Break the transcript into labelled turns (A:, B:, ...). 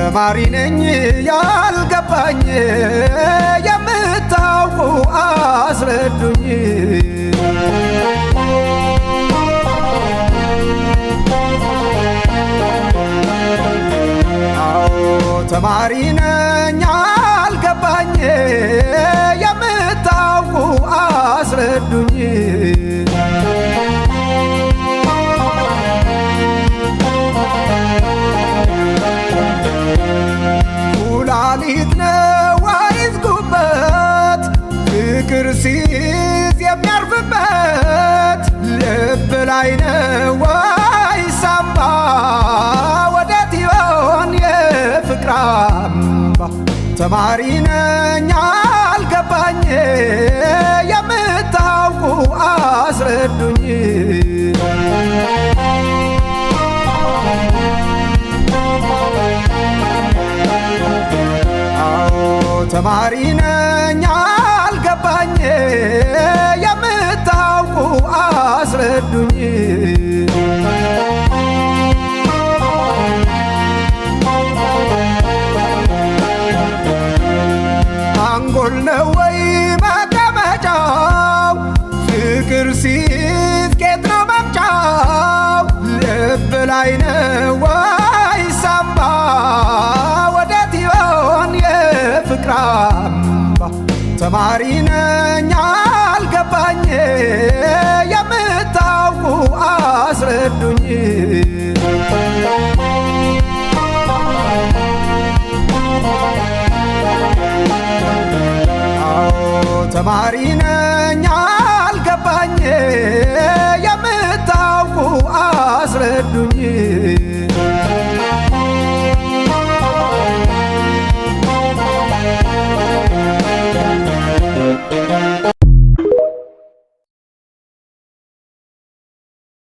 A: ተማሪ ነኝ ያልገባኝ የምታውቁ አስረዱኝ። ተማሪ ነኝ ያልገባኝ የምታውቁ አስረዱኝ። ኩላሊት ነው ወይስ ጉበት ፍቅር ሲይዝ የሚያርፍበት? ልብ ላይ ነው ወይስ ሳምባ ወዴት ይሆን የፍቅር አምባ? ተማሪ ነኝ ያልገባኝ የምታውቁ አስረዱኝ። ተማሪ ነኝ ያልገባኝ የምታውቁ አስረዱኝ። አንጎል ነው ወይ መቀመጫው? ፍቅር ሲይዝ ጌጥ ነው መምጫው? ልብ ላይ ነው ወይ ሳምባ ወዴት ይሆን የፍቅር አምባ? ተማሪ ነኝ ያልገባኝ